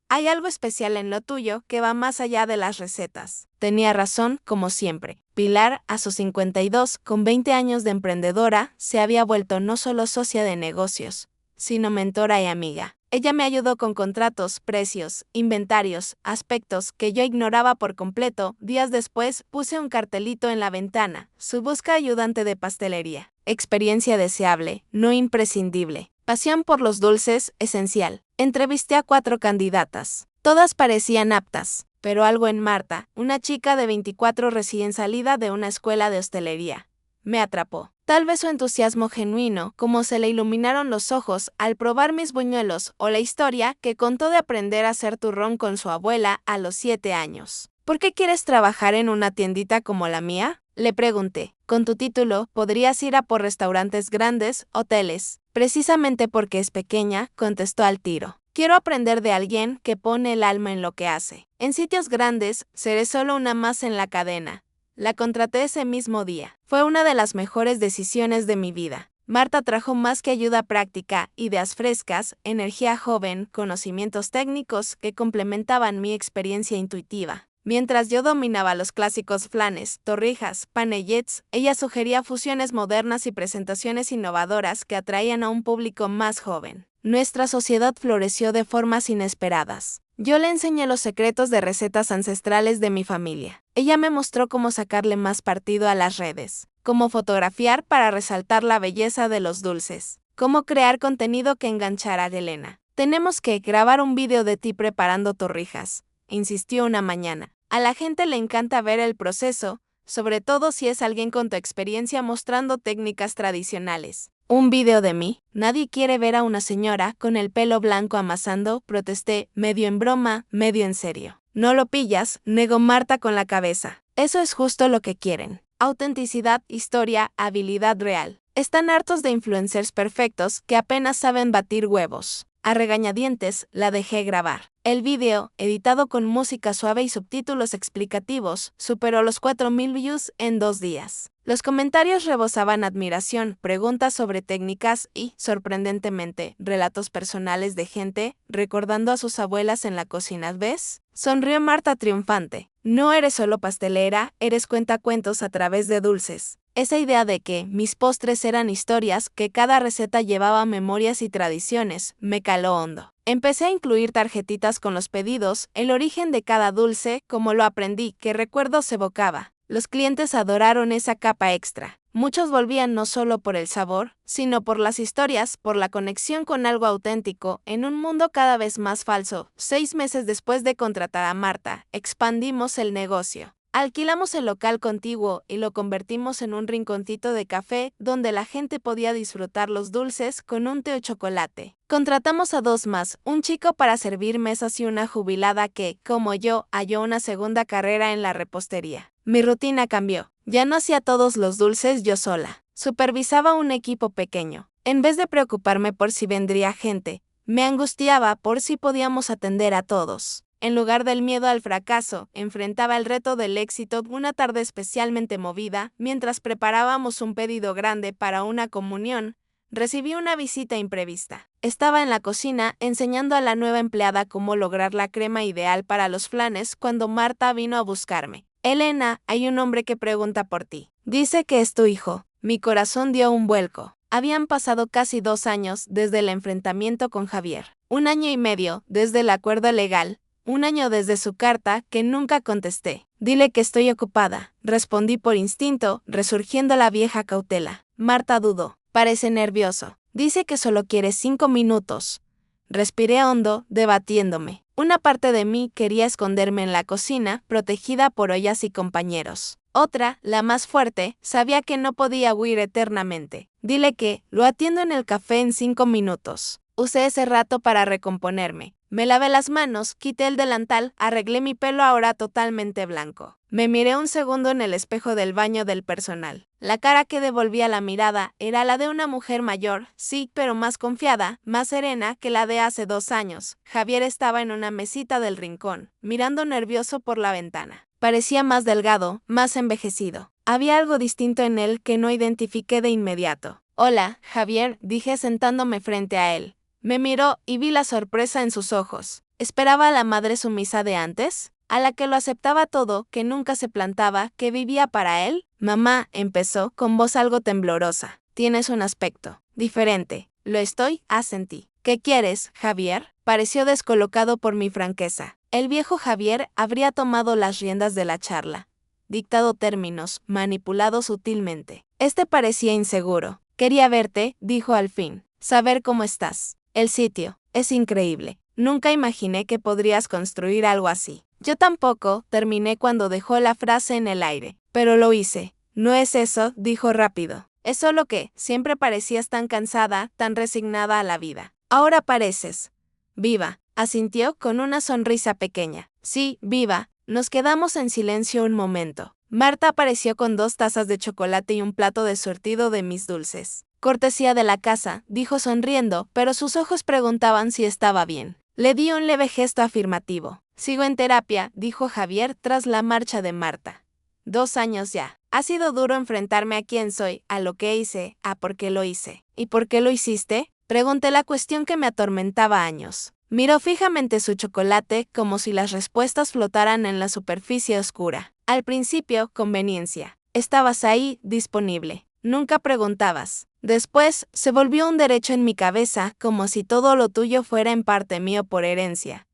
Hay algo especial en lo tuyo que va más allá de las recetas. Tenía razón, como siempre. Pilar, a sus 52, con 20 años de emprendedora, se había vuelto no solo socia de negocios, sino mentora y amiga. Ella me ayudó con contratos, precios, inventarios, aspectos que yo ignoraba por completo. Días después, puse un cartelito en la ventana: su busca ayudante de pastelería. Experiencia deseable, no imprescindible. Pasión por los dulces, esencial. Entrevisté a 4 candidatas. Todas parecían aptas, pero algo en Marta, una chica de 24 recién salida de una escuela de hostelería, me atrapó. Tal vez su entusiasmo genuino, como se le iluminaron los ojos al probar mis buñuelos, o la historia que contó de aprender a hacer turrón con su abuela a los 7 años. ¿Por qué quieres trabajar en una tiendita como la mía?, le pregunté. Con tu título, podrías ir a por restaurantes grandes, hoteles. Precisamente porque es pequeña, contestó al tiro. Quiero aprender de alguien que pone el alma en lo que hace. En sitios grandes, seré solo una más en la cadena. La contraté ese mismo día. Fue una de las mejores decisiones de mi vida. Marta trajo más que ayuda práctica, ideas frescas, energía joven, conocimientos técnicos que complementaban mi experiencia intuitiva. Mientras yo dominaba los clásicos flanes, torrijas, panellets, ella sugería fusiones modernas y presentaciones innovadoras que atraían a un público más joven. Nuestra sociedad floreció de formas inesperadas. Yo le enseñé los secretos de recetas ancestrales de mi familia. Ella me mostró cómo sacarle más partido a las redes, cómo fotografiar para resaltar la belleza de los dulces, cómo crear contenido que enganchara a Elena. Tenemos que grabar un video de ti preparando torrijas, insistió una mañana. A la gente le encanta ver el proceso, sobre todo si es alguien con tu experiencia mostrando técnicas tradicionales. ¿Un video de mí? Nadie quiere ver a una señora con el pelo blanco amasando, protesté, medio en broma, medio en serio. No lo pillas, negó Marta con la cabeza. Eso es justo lo que quieren. Autenticidad, historia, habilidad real. Están hartos de influencers perfectos que apenas saben batir huevos. A regañadientes, la dejé grabar. El video, editado con música suave y subtítulos explicativos, superó los 4,000 views en 2 días. Los comentarios rebosaban admiración, preguntas sobre técnicas y, sorprendentemente, relatos personales de gente recordando a sus abuelas en la cocina. ¿Ves? Sonrió Marta triunfante. No eres solo pastelera, eres cuentacuentos a través de dulces. Esa idea de que mis postres eran historias, que cada receta llevaba memorias y tradiciones, me caló hondo. Empecé a incluir tarjetitas con los pedidos, el origen de cada dulce, como lo aprendí, qué recuerdos evocaba. Los clientes adoraron esa capa extra. Muchos volvían no solo por el sabor, sino por las historias, por la conexión con algo auténtico, en un mundo cada vez más falso. 6 meses después de contratar a Marta, expandimos el negocio. Alquilamos el local contiguo y lo convertimos en un rinconcito de café donde la gente podía disfrutar los dulces con un té o chocolate. Contratamos a 2 más, un chico para servir mesas y una jubilada que, como yo, halló una segunda carrera en la repostería. Mi rutina cambió. Ya no hacía todos los dulces yo sola. Supervisaba un equipo pequeño. En vez de preocuparme por si vendría gente, me angustiaba por si podíamos atender a todos. En lugar del miedo al fracaso, enfrentaba el reto del éxito. Una tarde especialmente movida, mientras preparábamos un pedido grande para una comunión, recibí una visita imprevista. Estaba en la cocina enseñando a la nueva empleada cómo lograr la crema ideal para los flanes cuando Marta vino a buscarme. Elena, hay un hombre que pregunta por ti. Dice que es tu hijo. Mi corazón dio un vuelco. Habían pasado casi 2 años desde el enfrentamiento con Javier. 1 año y medio desde el acuerdo legal. 1 año desde su carta que nunca contesté. Dile que estoy ocupada, respondí por instinto, resurgiendo la vieja cautela. Marta dudó. Parece nervioso. Dice que solo quiere 5 minutos. Respiré hondo, debatiéndome. Una parte de mí quería esconderme en la cocina, protegida por ollas y compañeros. Otra, la más fuerte, sabía que no podía huir eternamente. Dile que, lo atiendo en el café en 5 minutos. Usé ese rato para recomponerme. Me lavé las manos, quité el delantal, arreglé mi pelo ahora totalmente blanco. Me miré un segundo en el espejo del baño del personal. La cara que devolvía la mirada era la de una mujer mayor, sí, pero más confiada, más serena que la de hace 2 años. Javier estaba en una mesita del rincón, mirando nervioso por la ventana. Parecía más delgado, más envejecido. Había algo distinto en él que no identifiqué de inmediato. Hola, Javier, dije sentándome frente a él. Me miró y vi la sorpresa en sus ojos. ¿Esperaba a la madre sumisa de antes? ¿A la que lo aceptaba todo, que nunca se plantaba, que vivía para él? Mamá, empezó, con voz algo temblorosa. Tienes un aspecto diferente. Lo estoy, asentí. ¿Qué quieres, Javier? Pareció descolocado por mi franqueza. El viejo Javier habría tomado las riendas de la charla, dictado términos, manipulado sutilmente. Este parecía inseguro. Quería verte, dijo al fin. Saber cómo estás. El sitio es increíble. Nunca imaginé que podrías construir algo así. Yo tampoco, terminé cuando dejó la frase en el aire. Pero lo hice. No es eso, dijo rápido. Es solo que siempre parecías tan cansada, tan resignada a la vida. Ahora pareces viva, asintió con una sonrisa pequeña. Sí, viva. Nos quedamos en silencio un momento. Marta apareció con 2 tazas de chocolate y un plato de surtido de mis dulces. Cortesía de la casa, dijo sonriendo, pero sus ojos preguntaban si estaba bien. Le di un leve gesto afirmativo. Sigo en terapia, dijo Javier tras la marcha de Marta. 2 años ya. Ha sido duro enfrentarme a quién soy, a lo que hice, a por qué lo hice. ¿Y por qué lo hiciste? Pregunté la cuestión que me atormentaba años. Miró fijamente su chocolate como si las respuestas flotaran en la superficie oscura. Al principio, conveniencia. Estabas ahí, disponible. Nunca preguntabas. Después, se volvió un derecho en mi cabeza, como si todo lo tuyo fuera en parte mío por herencia.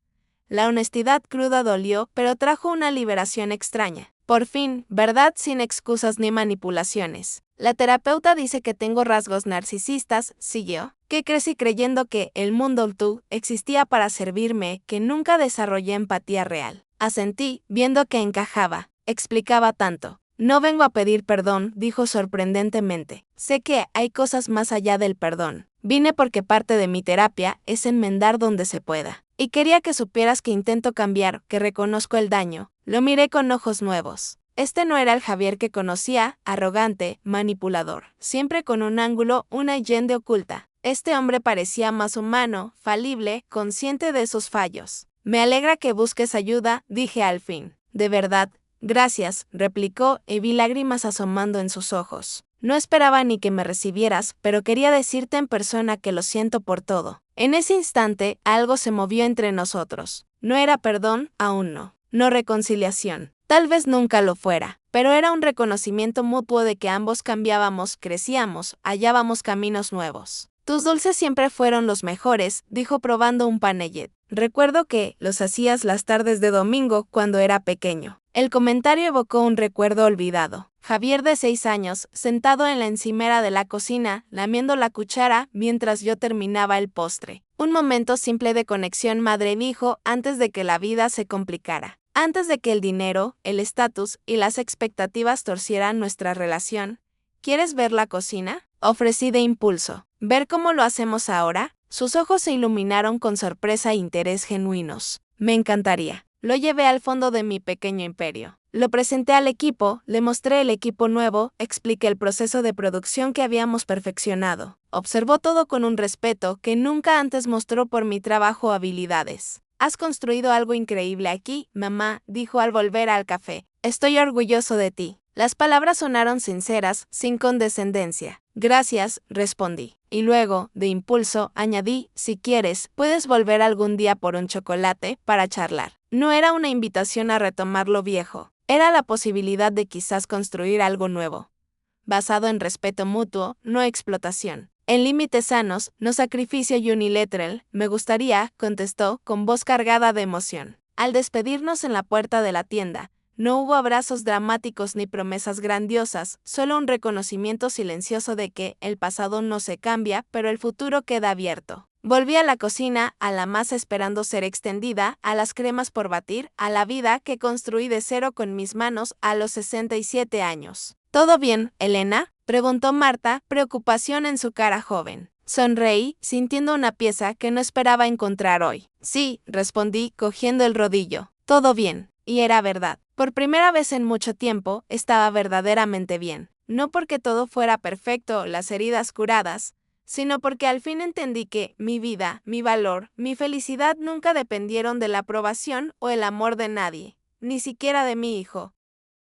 La honestidad cruda dolió, pero trajo una liberación extraña. Por fin, verdad sin excusas ni manipulaciones. La terapeuta dice que tengo rasgos narcisistas, siguió, que crecí creyendo que el mundo tú existía para servirme, que nunca desarrollé empatía real. Asentí, viendo que encajaba, explicaba tanto. No vengo a pedir perdón, dijo sorprendentemente. Sé que hay cosas más allá del perdón. Vine porque parte de mi terapia es enmendar donde se pueda. Y quería que supieras que intento cambiar, que reconozco el daño. Lo miré con ojos nuevos. Este no era el Javier que conocía, arrogante, manipulador, siempre con un ángulo, una yende oculta. Este hombre parecía más humano, falible, consciente de sus fallos. Me alegra que busques ayuda, dije al fin. De verdad. Gracias, replicó, y vi lágrimas asomando en sus ojos. No esperaba ni que me recibieras, pero quería decirte en persona que lo siento por todo. En ese instante, algo se movió entre nosotros. No era perdón, aún no. No reconciliación. Tal vez nunca lo fuera, pero era un reconocimiento mutuo de que ambos cambiábamos, crecíamos, hallábamos caminos nuevos. Tus dulces siempre fueron los mejores, dijo probando un panellet. Recuerdo que los hacías las tardes de domingo cuando era pequeño. El comentario evocó un recuerdo olvidado. Javier de 6 años, sentado en la encimera de la cocina, lamiendo la cuchara mientras yo terminaba el postre. Un momento simple de conexión madre-hijo antes de que la vida se complicara. Antes de que el dinero, el estatus y las expectativas torcieran nuestra relación. ¿Quieres ver la cocina? Ofrecí de impulso. ¿Ver cómo lo hacemos ahora? Sus ojos se iluminaron con sorpresa e interés genuinos. Me encantaría. Lo llevé al fondo de mi pequeño imperio. Lo presenté al equipo, le mostré el equipo nuevo, expliqué el proceso de producción que habíamos perfeccionado. Observó todo con un respeto que nunca antes mostró por mi trabajo o habilidades. Has construido algo increíble aquí, mamá, dijo al volver al café. Estoy orgulloso de ti. Las palabras sonaron sinceras, sin condescendencia. Gracias, respondí. Y luego, de impulso, añadí, si quieres, puedes volver algún día por un chocolate para charlar. No era una invitación a retomar lo viejo. Era la posibilidad de quizás construir algo nuevo. Basado en respeto mutuo, no explotación. En límites sanos, no sacrificio unilateral, me gustaría, contestó, con voz cargada de emoción. Al despedirnos en la puerta de la tienda, no hubo abrazos dramáticos ni promesas grandiosas, solo un reconocimiento silencioso de que el pasado no se cambia, pero el futuro queda abierto. Volví a la cocina, a la masa esperando ser extendida, a las cremas por batir, a la vida que construí de cero con mis manos a los 67 años. ¿Todo bien, Elena?, preguntó Marta, preocupación en su cara joven. Sonreí, sintiendo una pieza que no esperaba encontrar hoy. Sí, respondí, cogiendo el rodillo. Todo bien. Y era verdad. Por primera vez en mucho tiempo, estaba verdaderamente bien. No porque todo fuera perfecto o las heridas curadas, sino porque al fin entendí que mi vida, mi valor, mi felicidad nunca dependieron de la aprobación o el amor de nadie, ni siquiera de mi hijo.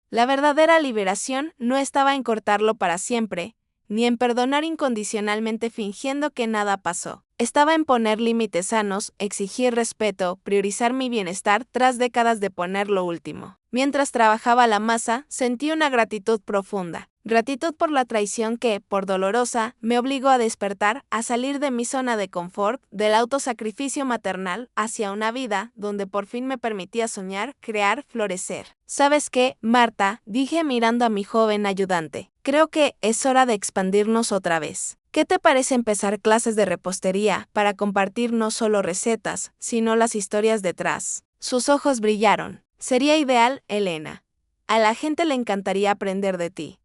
La verdadera liberación no estaba en cortarlo para siempre, ni en perdonar incondicionalmente fingiendo que nada pasó. Estaba en poner límites sanos, exigir respeto, priorizar mi bienestar tras décadas de poner lo último. Mientras trabajaba la masa, sentí una gratitud profunda. Gratitud por la traición que, por dolorosa, me obligó a despertar, a salir de mi zona de confort, del autosacrificio maternal, hacia una vida donde por fin me permitía soñar, crear, florecer. ¿Sabes qué, Marta?, dije mirando a mi joven ayudante. Creo que es hora de expandirnos otra vez. ¿Qué te parece empezar clases de repostería para compartir no solo recetas, sino las historias detrás? Sus ojos brillaron. Sería ideal, Elena. A la gente le encantaría aprender de ti.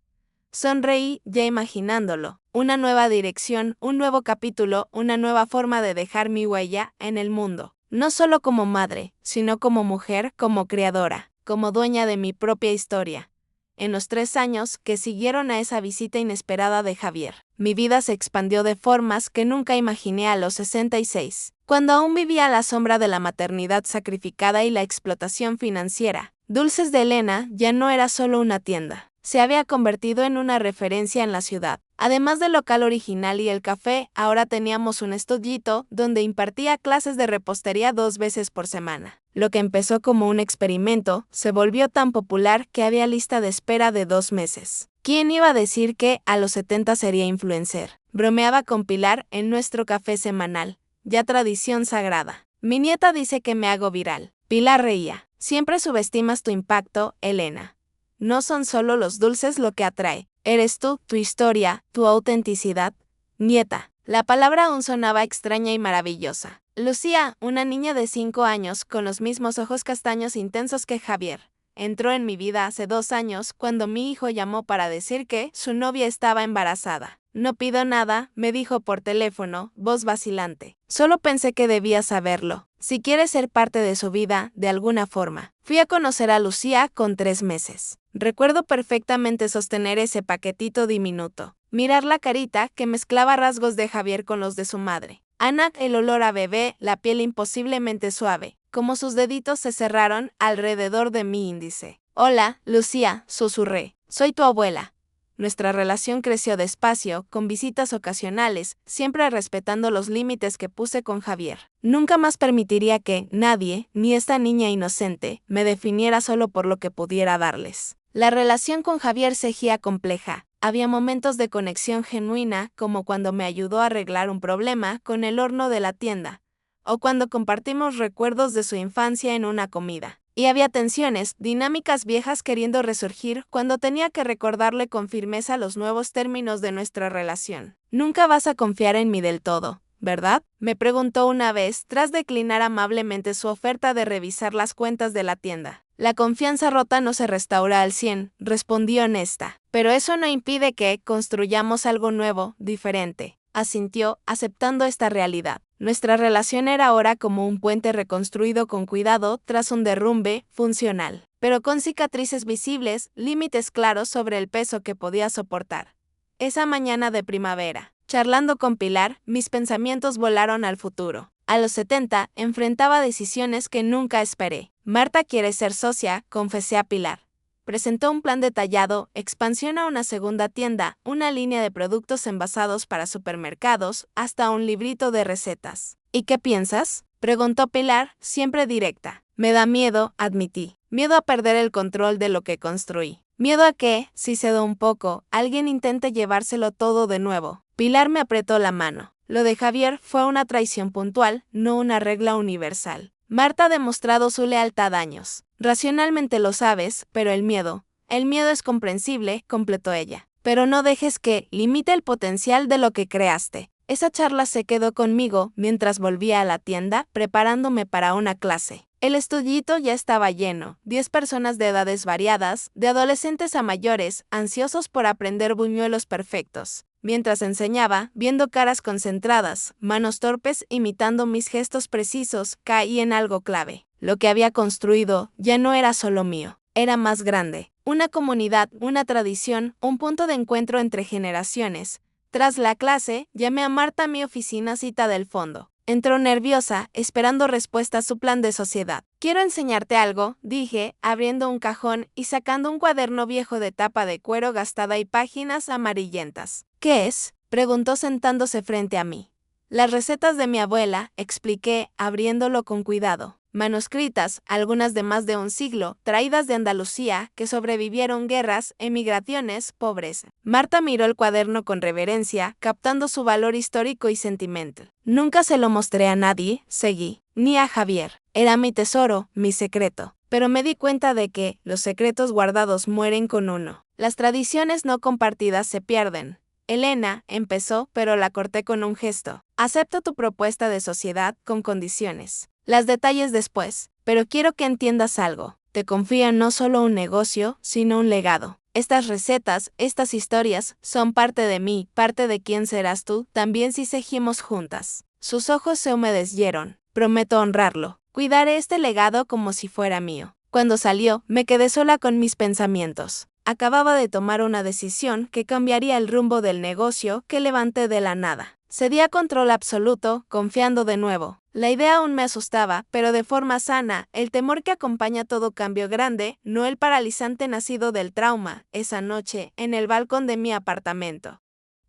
Sonreí, ya imaginándolo. Una nueva dirección, un nuevo capítulo, una nueva forma de dejar mi huella en el mundo. No solo como madre, sino como mujer, como creadora, como dueña de mi propia historia. En los 3 años que siguieron a esa visita inesperada de Javier, mi vida se expandió de formas que nunca imaginé a los 66, cuando aún vivía a la sombra de la maternidad sacrificada y la explotación financiera. Dulces de Elena ya no era solo una tienda. Se había convertido en una referencia en la ciudad. Además del local original y el café, ahora teníamos un estudiito donde impartía clases de repostería 2 veces por semana. Lo que empezó como un experimento, se volvió tan popular que había lista de espera de 2 meses. ¿Quién iba a decir que a los 70 sería influencer? Bromeaba con Pilar en nuestro café semanal, ya tradición sagrada. Mi nieta dice que me hago viral. Pilar reía. Siempre subestimas tu impacto, Elena. No son solo los dulces lo que atrae, eres tú, tu historia, tu autenticidad. Nieta. La palabra aún sonaba extraña y maravillosa. Lucía, una niña de 5 años con los mismos ojos castaños intensos que Javier, entró en mi vida hace 2 años cuando mi hijo llamó para decir que su novia estaba embarazada. No pido nada, me dijo por teléfono, voz vacilante. Solo pensé que debía saberlo. Si quieres ser parte de su vida, de alguna forma. Fui a conocer a Lucía con 3 meses. Recuerdo perfectamente sostener ese paquetito diminuto. Mirar la carita que mezclaba rasgos de Javier con los de su madre. Ana, el olor a bebé, la piel imposiblemente suave, como sus deditos se cerraron alrededor de mi índice. Hola, Lucía, susurré. Soy tu abuela. Nuestra relación creció despacio, con visitas ocasionales, siempre respetando los límites que puse con Javier. Nunca más permitiría que nadie, ni esta niña inocente, me definiera solo por lo que pudiera darles. La relación con Javier seguía compleja. Había momentos de conexión genuina, como cuando me ayudó a arreglar un problema con el horno de la tienda, o cuando compartimos recuerdos de su infancia en una comida. Y había tensiones, dinámicas viejas queriendo resurgir cuando tenía que recordarle con firmeza los nuevos términos de nuestra relación. Nunca vas a confiar en mí del todo, ¿verdad?, me preguntó una vez, tras declinar amablemente su oferta de revisar las cuentas de la tienda. La confianza rota no se restaura al 100, respondí honesta. Pero eso no impide que construyamos algo nuevo, diferente. Asintió, aceptando esta realidad. Nuestra relación era ahora como un puente reconstruido con cuidado tras un derrumbe funcional, pero con cicatrices visibles, límites claros sobre el peso que podía soportar. Esa mañana de primavera, charlando con Pilar, mis pensamientos volaron al futuro. A los 70, enfrentaba decisiones que nunca esperé. Marta quiere ser socia, confesé a Pilar. Presentó un plan detallado, expansión a una segunda tienda, una línea de productos envasados para supermercados, hasta un librito de recetas. ¿Y qué piensas?, preguntó Pilar, siempre directa. Me da miedo, admití. Miedo a perder el control de lo que construí. Miedo a que, si cedo un poco, alguien intente llevárselo todo de nuevo. Pilar me apretó la mano. Lo de Javier fue una traición puntual, no una regla universal. Marta ha demostrado su lealtad años. Racionalmente lo sabes, pero el miedo es comprensible, completó ella. Pero no dejes que limite el potencial de lo que creaste. Esa charla se quedó conmigo mientras volvía a la tienda preparándome para una clase. El estudiito ya estaba lleno, 10 personas de edades variadas, de adolescentes a mayores, ansiosos por aprender buñuelos perfectos. Mientras enseñaba, viendo caras concentradas, manos torpes imitando mis gestos precisos, caí en algo clave. Lo que había construido ya no era solo mío, era más grande. Una comunidad, una tradición, un punto de encuentro entre generaciones. Tras la clase, llamé a Marta a mi oficina cita del fondo. Entró nerviosa, esperando respuesta a su plan de sociedad. Quiero enseñarte algo, dije, abriendo un cajón y sacando un cuaderno viejo de tapa de cuero gastada y páginas amarillentas. ¿Qué es?, preguntó sentándose frente a mí. Las recetas de mi abuela, expliqué, abriéndolo con cuidado. Manuscritas, algunas de más de un siglo, traídas de Andalucía, que sobrevivieron guerras, emigraciones, pobreza. Marta miró el cuaderno con reverencia, captando su valor histórico y sentimental. Nunca se lo mostré a nadie, seguí, ni a Javier. Era mi tesoro, mi secreto. Pero me di cuenta de que los secretos guardados mueren con uno. Las tradiciones no compartidas se pierden. Elena, empezó, pero la corté con un gesto. Acepto tu propuesta de sociedad con condiciones. Las detalles después, pero quiero que entiendas algo. Te confío no solo un negocio, sino un legado. Estas recetas, estas historias, son parte de mí, parte de quién serás tú, también si seguimos juntas. Sus ojos se humedecieron. Prometo honrarlo. Cuidaré este legado como si fuera mío. Cuando salió, me quedé sola con mis pensamientos. Acababa de tomar una decisión que cambiaría el rumbo del negocio que levanté de la nada. Cedí a control absoluto, confiando de nuevo. La idea aún me asustaba, pero de forma sana, el temor que acompaña todo cambio grande, no el paralizante nacido del trauma, esa noche, en el balcón de mi apartamento.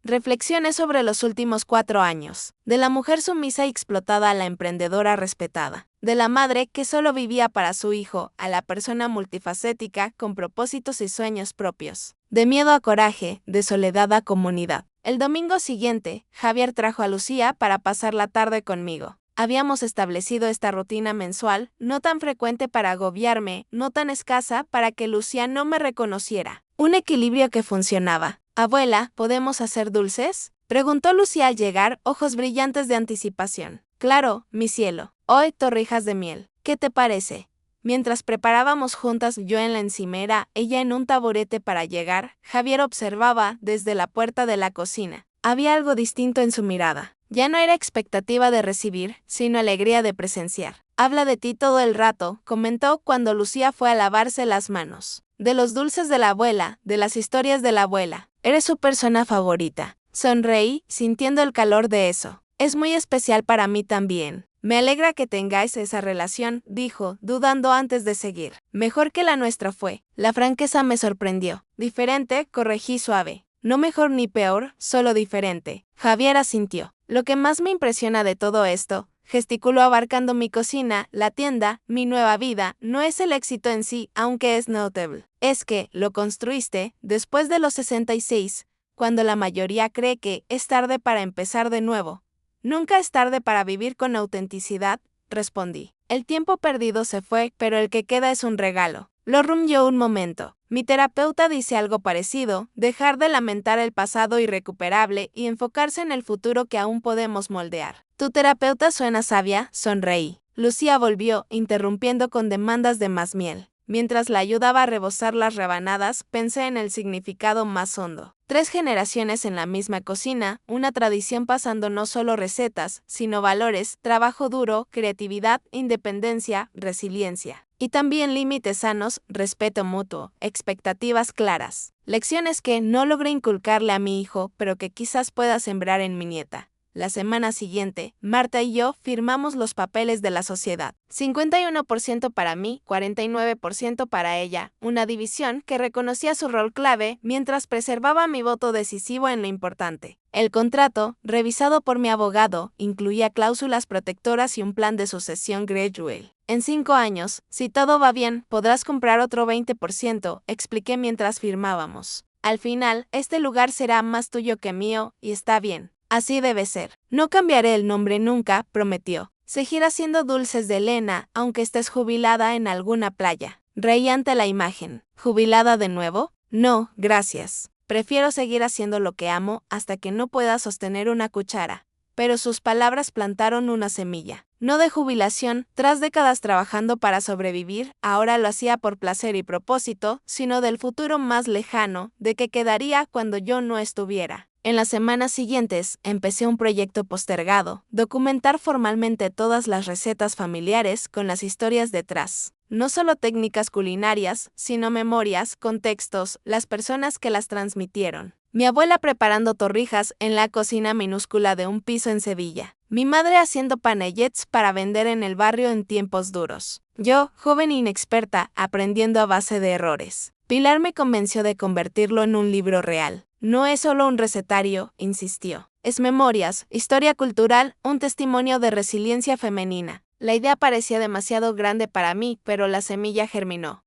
Reflexiones sobre los últimos 4 años. De la mujer sumisa y explotada a la emprendedora respetada. De la madre que solo vivía para su hijo, a la persona multifacética con propósitos y sueños propios. De miedo a coraje, de soledad a comunidad. El domingo siguiente, Javier trajo a Lucía para pasar la tarde conmigo. Habíamos establecido esta rutina mensual, no tan frecuente para agobiarme, no tan escasa para que Lucía no me reconociera. Un equilibrio que funcionaba. Abuela, ¿podemos hacer dulces?, preguntó Lucía al llegar, ojos brillantes de anticipación. Claro, mi cielo. Hoy torrijas de miel. ¿Qué te parece? Mientras preparábamos juntas, yo en la encimera, ella en un taburete para llegar, Javier observaba desde la puerta de la cocina. Había algo distinto en su mirada. Ya no era expectativa de recibir, sino alegría de presenciar. Habla de ti todo el rato, comentó cuando Lucía fue a lavarse las manos. De los dulces de la abuela, de las historias de la abuela. Eres su persona favorita. Sonreí, sintiendo el calor de eso. Es muy especial para mí también. Me alegra que tengáis esa relación, dijo, dudando antes de seguir. Mejor que la nuestra fue. La franqueza me sorprendió. Diferente, corregí suave. No mejor ni peor, solo diferente. Javier asintió. Lo que más me impresiona de todo esto, gesticuló abarcando mi cocina, la tienda, mi nueva vida, no es el éxito en sí, aunque es notable. Es que lo construiste después de los 66, cuando la mayoría cree que es tarde para empezar de nuevo. Nunca es tarde para vivir con autenticidad, respondí. El tiempo perdido se fue, pero el que queda es un regalo. Lo rumió un momento. Mi terapeuta dice algo parecido, dejar de lamentar el pasado irrecuperable y enfocarse en el futuro que aún podemos moldear. Tu terapeuta suena sabia, sonreí. Lucía volvió, interrumpiendo con demandas de más miel. Mientras la ayudaba a rebozar las rebanadas, pensé en el significado más hondo. 3 generaciones en la misma cocina, una tradición pasando no solo recetas, sino valores, trabajo duro, creatividad, independencia, resiliencia. Y también límites sanos, respeto mutuo, expectativas claras. Lecciones que no logré inculcarle a mi hijo, pero que quizás pueda sembrar en mi nieta. La semana siguiente, Marta y yo firmamos los papeles de la sociedad. 51% para mí, 49% para ella, una división que reconocía su rol clave mientras preservaba mi voto decisivo en lo importante. El contrato, revisado por mi abogado, incluía cláusulas protectoras y un plan de sucesión gradual. En 5 años, si todo va bien, podrás comprar otro 20%, expliqué mientras firmábamos. Al final, este lugar será más tuyo que mío, y está bien. Así debe ser. No cambiaré el nombre nunca, prometió. Seguir haciendo dulces de Elena, aunque estés jubilada en alguna playa. Reí ante la imagen. ¿Jubilada de nuevo? No, gracias. Prefiero seguir haciendo lo que amo hasta que no pueda sostener una cuchara. pero sus palabras plantaron una semilla. No de jubilación, tras décadas trabajando para sobrevivir, ahora lo hacía por placer y propósito, sino del futuro más lejano, de que quedaría cuando yo no estuviera. En las semanas siguientes, empecé un proyecto postergado, documentar formalmente todas las recetas familiares con las historias detrás. No solo técnicas culinarias, sino memorias, contextos, las personas que las transmitieron. Mi abuela preparando torrijas en la cocina minúscula de un piso en Sevilla. Mi madre haciendo panellets para vender en el barrio en tiempos duros. Yo, joven e inexperta, aprendiendo a base de errores. Pilar me convenció de convertirlo en un libro real. No es solo un recetario, insistió. Es memorias, historia cultural, un testimonio de resiliencia femenina. La idea parecía demasiado grande para mí, pero la semilla germinó.